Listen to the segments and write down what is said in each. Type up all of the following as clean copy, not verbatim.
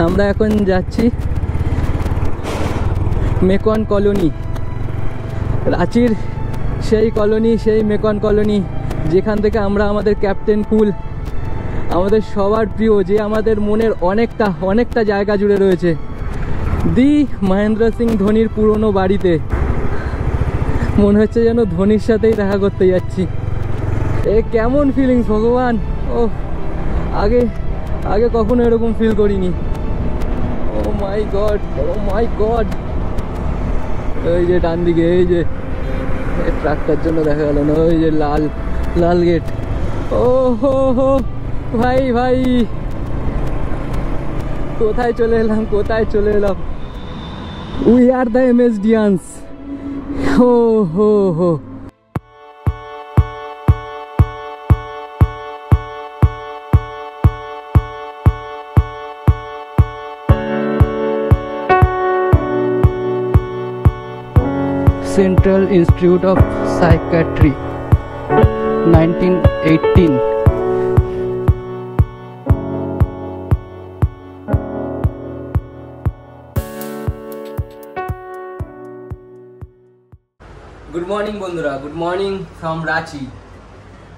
আমরা এখন যাচ্ছি মেকন কলোনি, রাঁচির সেই কলোনি, সেই মেকন কলোনি যেখান থেকে আমরা আমাদের ক্যাপ্টেন কুল, আমাদের সবার প্রিয়, যে আমাদের মনের অনেকটা জায়গা জুড়ে রয়েছে, দি মহেন্দ্র সিং ধোনির পুরনো বাড়িতে। মনে হচ্ছে যেন ধোনির সাথেই দেখা করতে যাচ্ছি। এ কেমন ফিলিংস ভগবান! ও আগে কখনো এরকম ফিল করিনি। ও মাই গড! ওই যে ডান দিকে, এই যে ট্রাকটার জন্য দেখা গেল না, ওই যে লাল গেট। ও হো ভাই কোথায় চলে এলাম। We are the MSDians। হো Central Institute of Psychiatry, 1918। Good morning বন্ধুরা, গুড মর্নিং ফ্রম রাঁচি।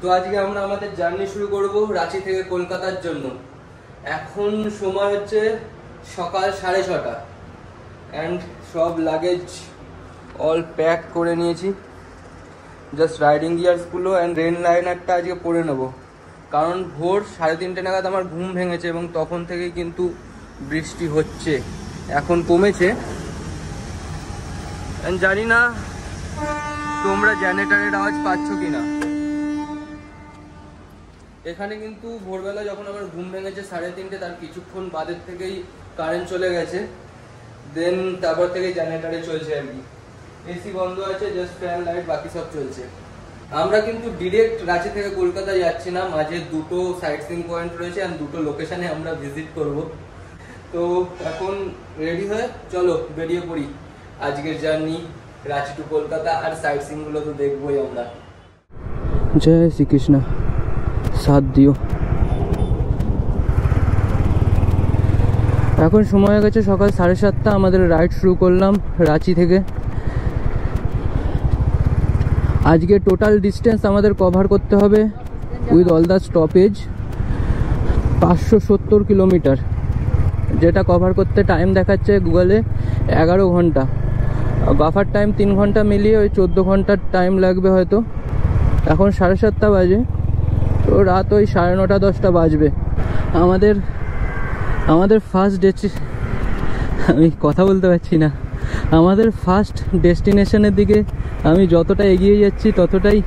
তো আজকে আমরা আমাদের জার্নি শুরু করব রাঁচি থেকে কলকাতার জন্য। এখন সময় হচ্ছে সকাল 6:30 অ্যান্ড সব লাগেজ অল প্যাক করে নিয়েছি। জাস্ট রাইডিং গিয়ার্সগুলো অ্যান্ড রেন লাইনারটা আজকে পরে নেব, কারণ ভোর 3:30 নাগাদ আমার ঘুম ভেঙেছে এবং তখন থেকেই কিন্তু বৃষ্টি হচ্ছে। এখন কমেছে। জানি না তোমরা জেনারেটরের আওয়াজ পাচ্ছ কিনা। এখানে কিন্তু ভোরবেলা যখন আমার ঘুম ভেঙেছে 3:30, তার কিছুক্ষণ বাদের থেকেই কারেন্ট চলে গেছে। দেন তারপর থেকেই জেনারেটরে চলছে আর কি। এসি বন্ধ আছে, জাস্ট ফ্যান লাইট বাকি সব চলছে। আমরা কিন্তু ডিরেক্ট রাঁচি থেকে কলকাতা যাচ্ছি না, মাঝে দুটো সাইট সিইং পয়েন্ট রয়েছে আর দুটো লোকেশনে আমরা ভিজিট করব। তো এখন রেডি হয়ে চলো বেরিয়ে পড়ি আজকের জার্নি রাঁচি টু কলকাতা। আর সাইট সিইং গুলো তো দেখবোই আমরা। জয় শ্রীকৃষ্ণ, সাথ দিও। এখন সময় হয়ে গেছে সকাল 7:30। আমাদের রাইড শুরু করলাম রাঁচি থেকে। আজকে টোটাল ডিস্টেন্স আমাদের কভার করতে হবে with all the stoppage 570 kilometre, যেটা কভার করতে টাইম দেখাচ্ছে গুগলে 11 ঘন্টা। বাফার টাইম 3 ঘন্টা মিলিয়ে ওই 14 ঘন্টার টাইম লাগবে হয়তো। এখন 7:30 বাজে, তো রাত ওই 9:30-10টা বাজবে। আমাদের ফার্স্ট আমি কথা বলতে পারছি না। আমাদের ফার্স্ট ডেস্টিনেশনের দিকে আমি যতটা এগিয়ে যাচ্ছি ততটাই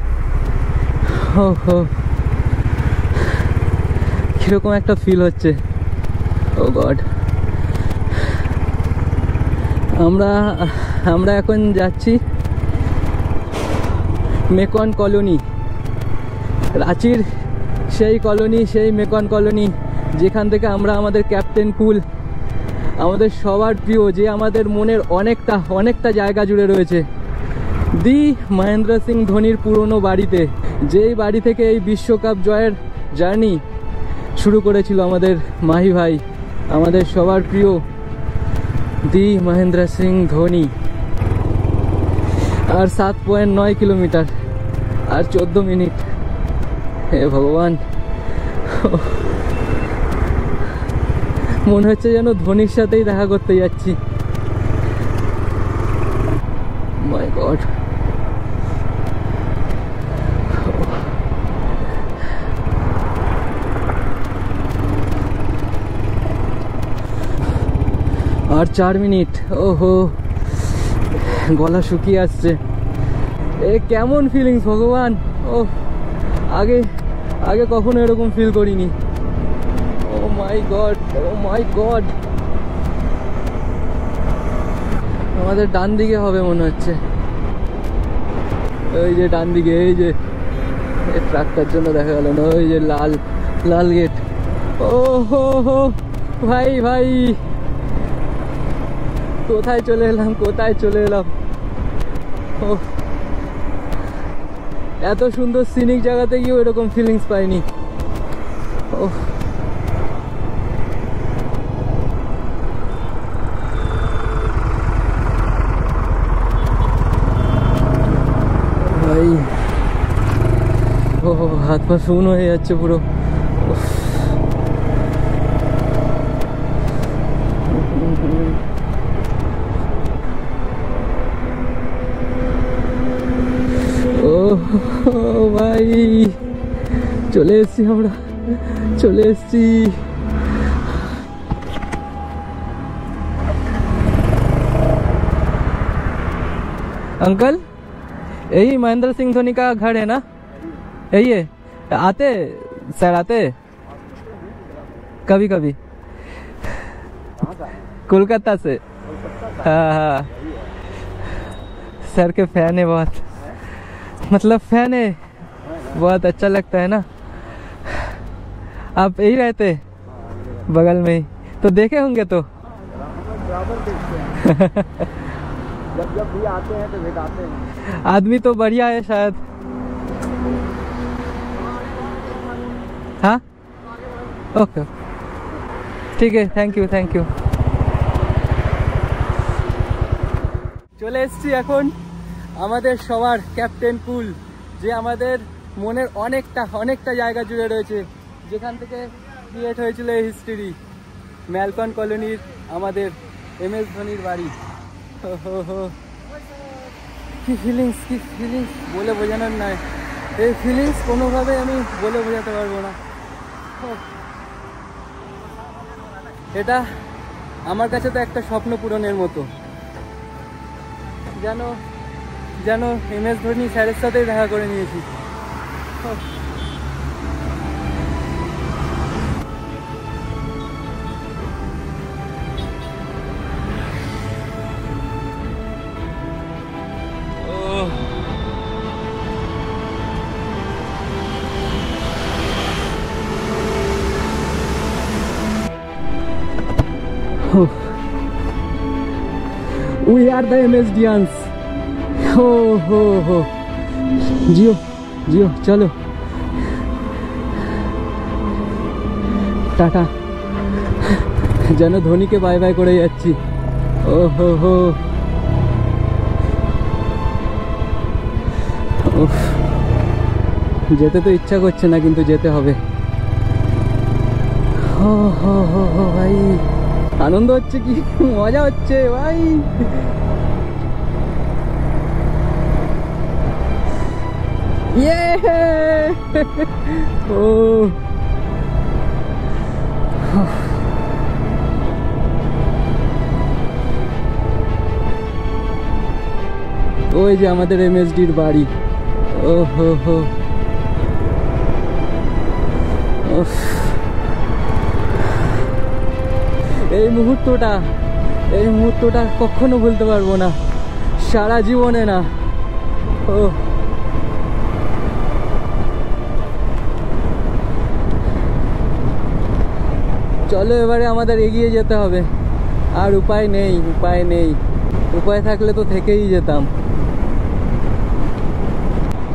কিরকম একটা ফিল হচ্ছে। ও গড! আমরা এখন যাচ্ছি মেকন কলোনি, রাঁচির সেই কলোনি, সেই মেকন কলোনি যেখান থেকে আমরা আমাদের ক্যাপ্টেন কুল, আমাদের সবার প্রিয়, যে আমাদের মনের অনেকটা জায়গা জুড়ে রয়েছে, দি মহেন্দ্র সিং ধোনির পুরনো বাড়িতে, যেই বাড়ি থেকে এই বিশ্বকাপ জয়ের জার্নি শুরু করেছিল আমাদের মাহি ভাই, আমাদের সবার প্রিয় দি মহেন্দ্র সিং ধোনি। আর 7.9 কিলোমিটার, আর 14 মিনিট। হে ভগবান! মনে হচ্ছে যেন ধোনির সাথেই দেখা করতে যাচ্ছি। মাই গড! আর 4 মিনিট। ওহো, গলা শুকিয়ে আসছে। এ কেমন ফিলিংস ভগবান! ও আগে কখনো এরকম ফিল করিনি। ও মাই গড! আমাদের ডান দিকে হবে মনে হচ্ছে, ওই যে ডান দিকে, এই যে ট্রাকটার জন্য দেখা গেল না, ওই যে লাল গেট। ও হো ভাই কোথায় চলে এলাম। ও, এত সুন্দর সিনিক জায়গাতে গিয়েও এরকম ফিলিংস পাইনি। ও হাত পা শুকনো হয়ে যাচ্ছে পুরো। ও ভাই চলে এসছি, আমরা চলে এসছি। अंकल यही महेंद्र सिंह धोनी का घर है ना? यही है? आते सर, आते कभी कभी कोलकाता से। हाँ हाँ, सर के फैन है बहुत, मतलब फैन है, बहुत अच्छा लगता है ना। आप यही रहते बगल में ही तो देखे होंगे तो? बराबर देखते हैं। जब भी आते हैं तो भेटाते हैं। आदमी तो बढ़िया है शायद। हाँ ओके ठीक है, थैंक यू थैंक यू। চলে এসেছি এখন আমাদের সবার ক্যাপ্টেন পুল, যে আমাদের মনের অনেকটা জায়গা জুড়ে রয়েছে, যেখান থেকে ক্রিয়েট হয়েছিল এই হিস্ট্রি। ম্যালকন কলোনির আমাদের MS ধোনির বাড়ি। কি ফিলিংস বলে বোঝানোর নয়, এই ফিলিংস কোনোভাবে আমি বলে বোঝাতে পারবো না। এটা আমার কাছে তো একটা স্বপ্ন পূরণের মতো, যেন MS ধোনি স্যারের সাথেই দেখা করে নিয়েছি। We are the MSDians. हो जियो चलो टाटा। যেন ধোনিকে বাই বাই করে যাচ্ছি। ও হো যেতে তো ইচ্ছা করছে না, কিন্তু যেতে হবে। হো ভাই আনন্দ হচ্ছে, কি মজা হচ্ছে ভাই। ইয়ে ও ওই যে আমাদের MSDর বাড়ি। ও হো এই মুহূর্তটা কখনো ভুলতে পারবো না, সারা জীবনে না। ও চলো এবারে আমাদের এগিয়ে যেতে হবে, আর উপায় নেই। উপায় থাকলে তো থেকেই যেতাম।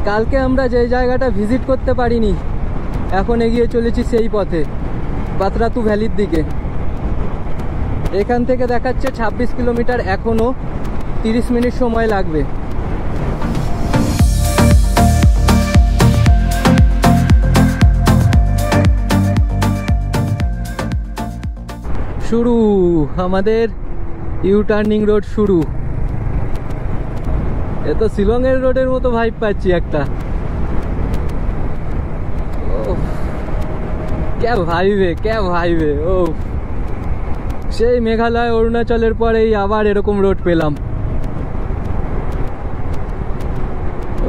কালকে আমরা যে জায়গাটা ভিজিট করতে পারিনি, এখন এগিয়ে চলেছি সেই পথে, পাতরাতু ভ্যালির দিকে। এখান থেকে দেখাচ্ছে 26 কিলোমিটার, এখনো 30 মিনিট সময় লাগবে। শুরু আমাদের ইউটার্নিং রোড শুরু। এ তো শিলংয়ের রোডের মতো ভাইব পাচ্ছি একটা। ক্যা ভাইবে ও সেই মেঘালয় অরুণাচলের পরেই আবার এরকম রোড পেলাম।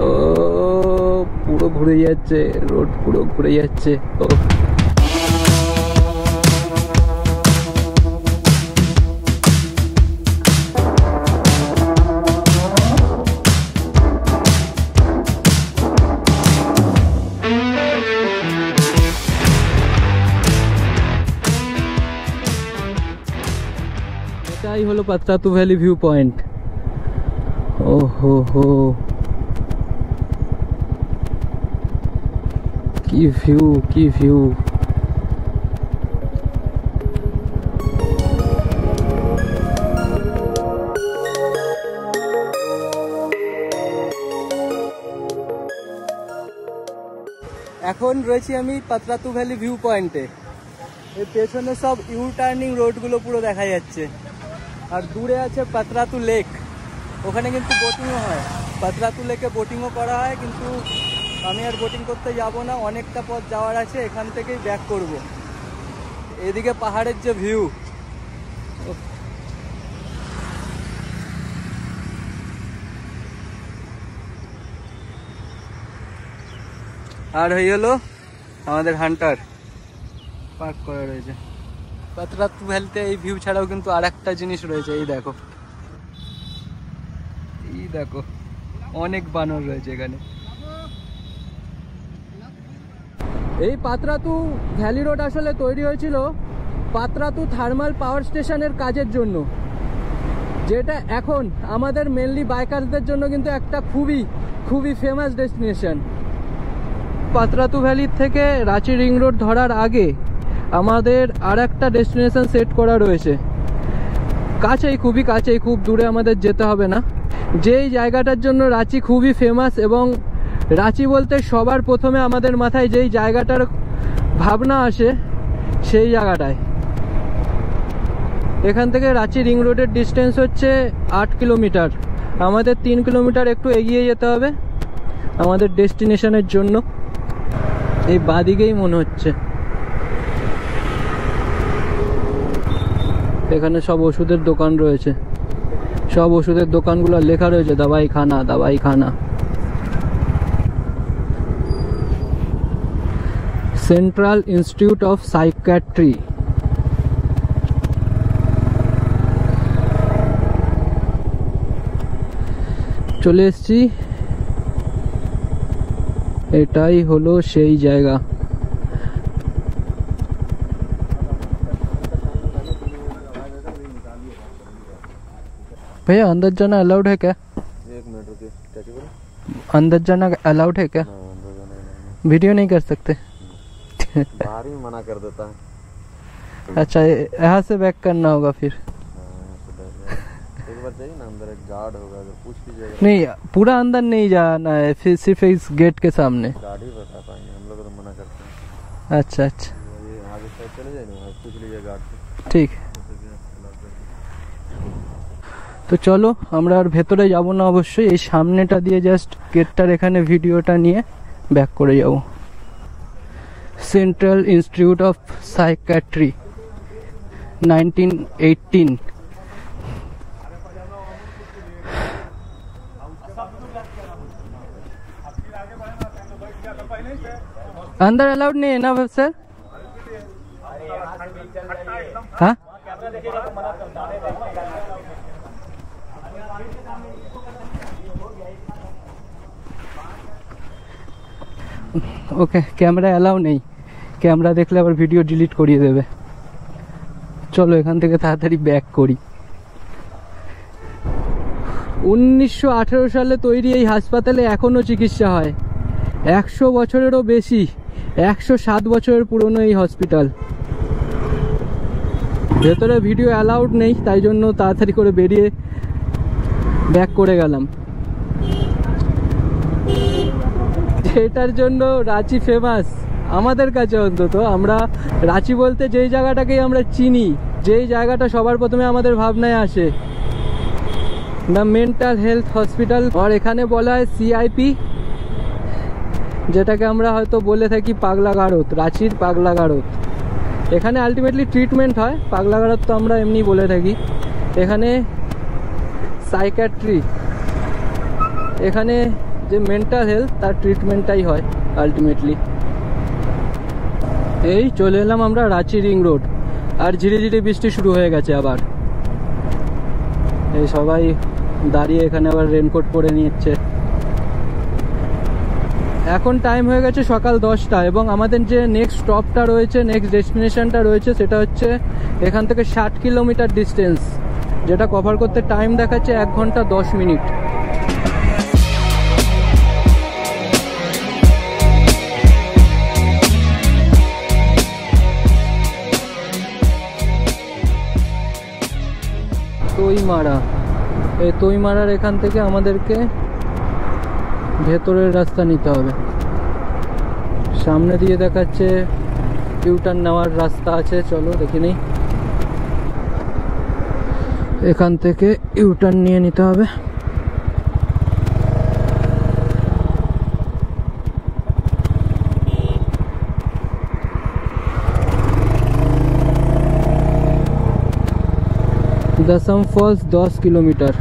ও পুরো ঘুরে যাচ্ছে রোড, পুরো ঘুরে যাচ্ছে। ও এটাই হলো পাতরাতু ভ্যালি ভিউ পয়েন্ট। ও হো কি ভিউ। এখন রয়েছি আমি পাতরাতু ভ্যালি ভিউ পয়েন্টে। এর পেছনে সব ইউ টার্নিং রোডগুলো পুরো দেখা যাচ্ছে। আর দূরে আছে পাতরাতু লেক, ওখানে কিন্তু বোটিংও হয়। পাতরাতু লেকে বোটিংও করা হয়, কিন্তু আমি আর বোটিং করতে যাব না, অনেকটা পথ যাওয়ার আছে, এখান থেকেই ব্যাক করব। এদিকে পাহাড়ের যে ভিউ, আর হয়ে গেল আমাদের হান্টার পার্ক করা রয়েছে। পাতরাতু ভ্যালিতে এই ভিউ ছাড়াও কিন্তু আর একটা জিনিস রয়েছে, এই দেখো, এই দেখো অনেক বানর রয়েছে এখানে। এই পাতরাতু ভ্যালি রোড আসলে তৈরি হয়েছিল পাতরাতু থার্মাল পাওয়ার স্টেশনের কাজের জন্য, যেটা এখন আমাদের মেনলি বাইকারদের জন্য কিন্তু একটা খুবই ফেমাস ডেস্টিনেশন। পাতরাতু ভ্যালির থেকে রাঁচি রিং রোড ধরার আগে আমাদের আর একটা ডেস্টিনেশন সেট করা রয়েছে, কাছেই, খুবই কাছেই, খুব দূরে আমাদের যেতে হবে না। যেই জায়গাটার জন্য রাঁচি খুবই ফেমাস, এবং রাঁচি বলতে সবার প্রথমে আমাদের মাথায় যেই জায়গাটার ভাবনা আসে সেই জায়গাটায়। এখান থেকে রাঁচি রিং রোডের ডিস্টেন্স হচ্ছে 8 কিলোমিটার। আমাদের 3 কিলোমিটার একটু এগিয়ে যেতে হবে আমাদের ডেস্টিনেশনের জন্য। এই বাদিকেই মনে হচ্ছে এখানে সব ওষুধের দোকান রয়েছে, সব ওষুধের দোকানগুলো লেখা রয়েছে দাবাই খানা, দাবাই খানা। Central institute of psychiatry. চলে এসেছি, এটাই হলো সেই জায়গা। भैया अंदर जाना अलाउड है क्या? 1 मिनट रुकिए, क्या बोले? अंदर जाना अलाउड है क्या? वीडियो नहीं कर सकते? बाहर ही मना कर देता है। अच्छा, यहाँ से बैक करना होगा फिर? एक बार जाइए ना, अंदर एक गार्ड होगा, अगर पूछ लीजिएगा। नहीं, पूरा अंदर नहीं जाना है, फिर सिर्फ इस गेट के सामने। गार्ड ही बता पाएंगे, हम लोग तो मना करते हैं। अच्छा अच्छा, ये आगे साइड चले जाए ना, पूछ लीजिए गार्ड से। ঠিক। তো চলো, আমরা আর ভেতরে যাব না, অবশ্যই এই সামনেটা দিয়ে জাস্ট গেটটার এখানে ভিডিওটা নিয়ে ব্যাক করে যাব। Central institute of psychiatry 1918। अंदर अलाउड नहीं है ना सर? हाँ, ওকে, ক্যামেরা অ্যালাউ নেই, ক্যামেরা দেখলে আবার ভিডিও ডিলিট করিয়ে দেবে। চলো এখান থেকে তাড়াতাড়ি ব্যাক করি। 1918 সালে তৈরি এই হাসপাতালে এখনো চিকিৎসা হয়। 100 বছরেরও বেশি, 107 বছরের পুরনো এই হসপিটাল। ভেতরে ভিডিও অ্যালাউড নেই, তাই জন্য তাড়াতাড়ি করে বেরিয়ে ব্যাক করে গেলাম। এটার জন্য রাঁচি ফেমাস আমাদের কাছে, অন্তত আমরা রাঁচি বলতে যেই জায়গাটাকেই আমরা চিনি, যেই জায়গাটা সবার প্রথমে আমাদের ভাবনায় আসে, দ্য মেন্টাল হেলথ হসপিটাল। আর এখানে বলা হয় সিআইপি, যেটাকে আমরা হয়তো বলে থাকি পাগলা গারদ, রাঁচির পাগলা গারদ। এখানে আলটিমেটলি ট্রিটমেন্ট হয়, পাগলা গারদ তো আমরা এমনি বলে থাকি। এখানে সাইকিয়াট্রি, এখানে যে মেন্টাল হেলথ তার ট্রিটমেন্টটাই হয় আলটিমেটলি। এই চলে এলাম আমরা রাঁচি রিং রোড, আর ঝিরি ঝিরি বৃষ্টি শুরু হয়ে গেছে আবার। এই সবাই দাঁড়িয়ে এখানে আবার রেনকোট পরে নিচ্ছে। এখন টাইম হয়ে গেছে সকাল 10টা, এবং আমাদের যে নেক্সট স্টপটা রয়েছে, নেক্সট ডেস্টিনেশনটা রয়েছে, সেটা হচ্ছে এখান থেকে 60 কিলোমিটার ডিস্টেন্স, যেটা কভার করতে টাইম দেখাচ্ছে 1 ঘন্টা 10 মিনিট। তৈমারা, এই তৈমারার এখান থেকে আমাদেরকে ভেতরের রাস্তা নিতে হবে। সামনে দিয়ে দেখাচ্ছে ইউটার্ন নেওয়ার রাস্তা আছে, চলো দেখে নিই। এখান থেকে ইউটার্ন নিয়ে নিতে হবে। दसम फॉल्स 10 किलोमीटर।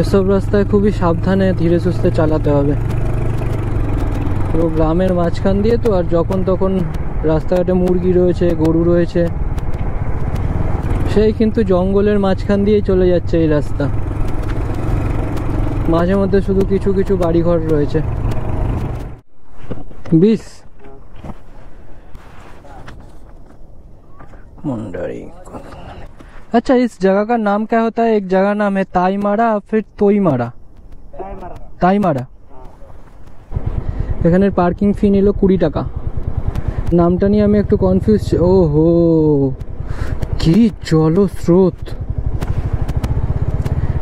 এসব রাস্তায় খুবই সাবধানে ধীরে সুস্থে চালাতে হবে। পুরো গ্রামের মাঝখান দিয়ে তো, আর যখন তখন রাস্তাঘাটে মুরগি রয়েছে, গরু রয়েছে, সেই কিন্তু জঙ্গলের মাঝখান দিয়েই চলে যাচ্ছে এই রাস্তা। মাঝে মধ্যে শুধু কিছু কিছু বাড়িঘর রয়েছে। 20 मुंडरी। अच्छा, इस जगह का नाम क्या होता है? एक जगह नाम है ताईमारा, फिर तोईमारा। ताईमारा। এখানে পার্কিং ফি নিল 20 টাকা। নামটা নিয়ে আমি একটু কনফিউজ। ওহো, কি জলস্রোত!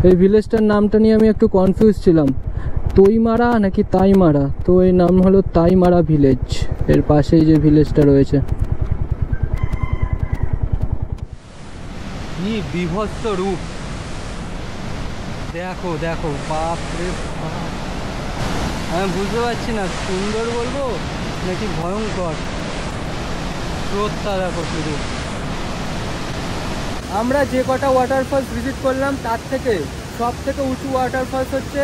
এই ভিলেজটার নামটা নিয়ে আমি একটু কনফিউজ ছিলাম, তৈমারা নাকি তাইমারা। তো এই নাম হলো তাইমারা ভিলেজ। এর পাশেই যে ভিলেজটা রয়েছে। কি বিভৎস রূপ! দেখো দেখো, বাপ রে বাপ! আমি বুঝতে পারছি না সুন্দর বলবো নাকি ভয়ঙ্কর। স্রোতটা দেখো শুধু। আমরা যে কটা ওয়াটারফলস ভিজিট করলাম তার থেকে সব থেকে উঁচু ওয়াটারফলস হচ্ছে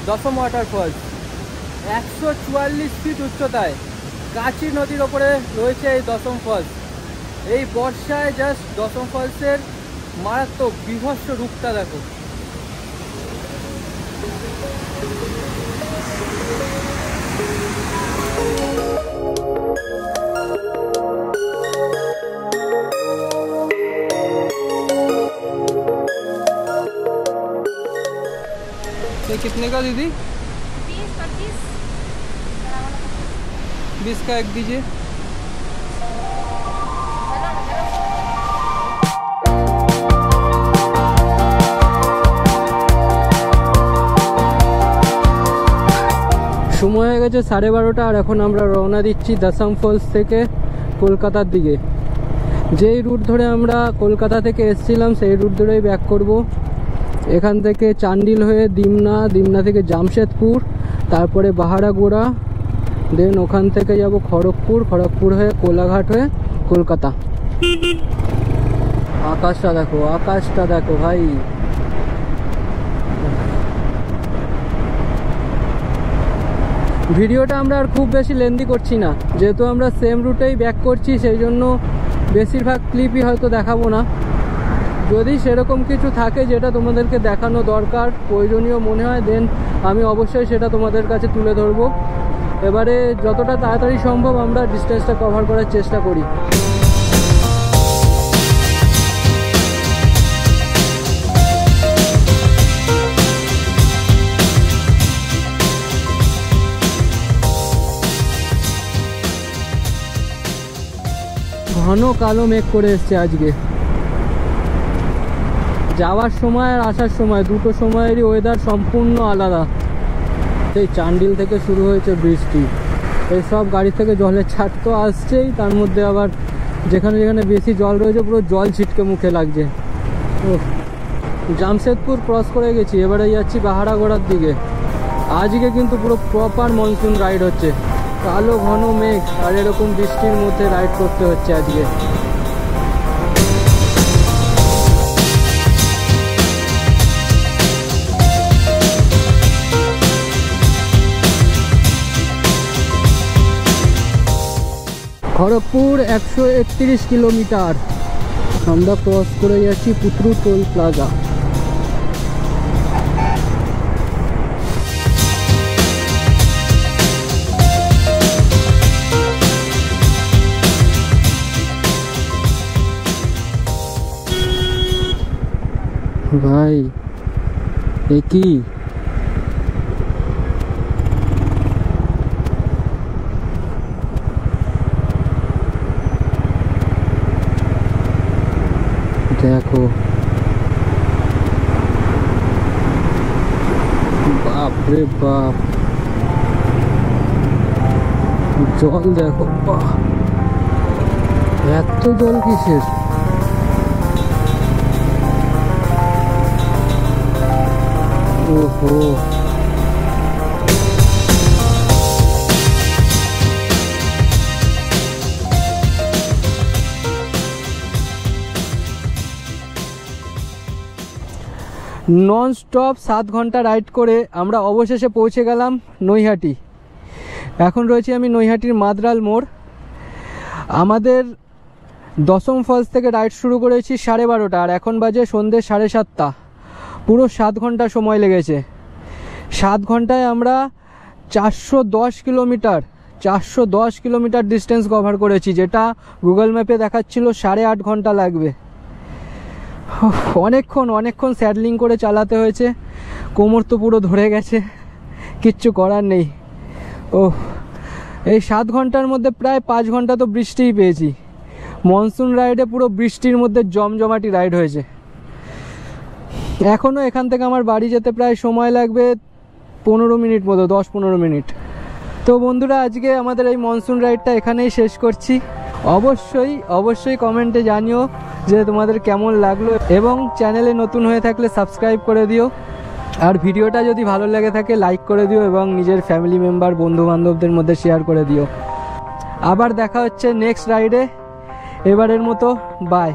দশম ওয়াটারফলস। 144 ফিট উচ্চতায় কাঁচি নদীর ওপরে রয়েছে এই দশম ফলস। এই বর্ষায় জাস্ট দশম ফলসের মারাত্মক বিভৎস রূপটা দেখো। ये कितने का दीदी? 20 का एक दीजिए। সময় হয়ে গেছে 12:30, আর এখন আমরা রওনা দিচ্ছি দশম ফলস থেকে কলকাতার দিকে। যেই রুট ধরে আমরা কলকাতা থেকে এসেছিলাম সেই রুট ধরেই ব্যাক করব। এখান থেকে চান্ডিল হয়ে দিমনা, দিমনা থেকে জামশেদপুর, তারপরে বাহারাগোড়া, দেন ওখান থেকে যাব খড়গপুর, খড়গপুর হয়ে কোলাঘাট হয়ে কলকাতা। আকাশটা দেখো, আকাশটা দেখো ভাই! ভিডিওটা আমরা আর খুব বেশি লেন্দি করছি না, যেহেতু আমরা সেম রুটেই ব্যাক করছি, সেই জন্য বেশিরভাগ ক্লিপই হয়তো দেখাবো না। যদি সেরকম কিছু থাকে যেটা তোমাদেরকে দেখানো দরকার, প্রয়োজনীয় মনে হয়, দেন আমি অবশ্যই সেটা তোমাদের কাছে তুলে ধরবো। এবারে যতটা তাড়াতাড়ি সম্ভব আমরা ডিস্টেন্সটা কভার করার চেষ্টা করি। ঘন কালো মেঘ করে এসছে আজকে। যাওয়ার সময় আর আসার সময় দুটো সময়েরই ওয়েদার সম্পূর্ণ আলাদা। সেই চান্ডিল থেকে শুরু হয়েছে বৃষ্টি, এইসব গাড়ি থেকে জলের ছাট তো আসছেই, তার মধ্যে আবার যেখানে যেখানে বেশি জল রয়েছে পুরো জল ছিটকে মুখে লাগছে। জামশেদপুর ক্রস করে গেছি, এবারে যাচ্ছি বাহারাগোড়ার দিকে। আজকে কিন্তু পুরো প্রপার মনসুন রাইড হচ্ছে। কালো ঘন মেঘ আর এরকম বৃষ্টির মধ্যে রাইড করতে হচ্ছে আজকে। খড়গপুর 131 কিলোমিটার। আমরা ক্রস করে যাচ্ছি পুত্রু টোল প্লাজা। ভাই এ কি? দেখো বাপ, জল দেখো, বাহ এত জল কিসের? ওহো, নন স্টপ 7 ঘন্টা রাইড করে আমরা অবশেষে পৌঁছে গেলাম নৈহাটি। এখন রয়েছি আমি নৈহাটির মাদ্রাল মোড়। আমাদের দশম ফলস থেকে রাইড শুরু করেছি 12:30, আর এখন বাজে সন্ধ্যে 7:30। পুরো 7 ঘন্টা সময় লেগেছে। 7 ঘন্টায় আমরা 410 কিলোমিটার ডিস্টেন্স কভার করেছি, যেটা গুগল ম্যাপে দেখাচ্ছিল 8.5 ঘন্টা লাগবে। অনেকক্ষণ স্যাডলিং করে চালাতে হয়েছে, কোমর তো পুরো ধরে গেছে, কিচ্ছু করার নেই। এই 7 ঘন্টার মধ্যে প্রায় 5 ঘন্টা তো বৃষ্টিই পেয়েছি। মনসুন রাইডে পুরো বৃষ্টির মধ্যে জমজমাটি রাইড হয়েছে। এখনও এখান থেকে আমার বাড়ি যেতে প্রায় সময় লাগবে 15 মিনিট মতো, 10-15 মিনিট। তো বন্ধুরা, আজকে আমাদের এই মনসুন রাইডটা এখানেই শেষ করছি। অবশ্যই কমেন্টে জানিও যে তোমাদের কেমন লাগলো, এবং চ্যানেলে নতুন হয়ে থাকলে সাবস্ক্রাইব করে দিও। আর ভিডিওটা যদি ভালো লেগে থাকে লাইক করে দিও, এবং নিজের ফ্যামিলি মেম্বার, বন্ধু বান্ধবদের মধ্যে শেয়ার করে দিও। আবার দেখা হচ্ছে নেক্সট রাইডে। এবারের মতো বাই।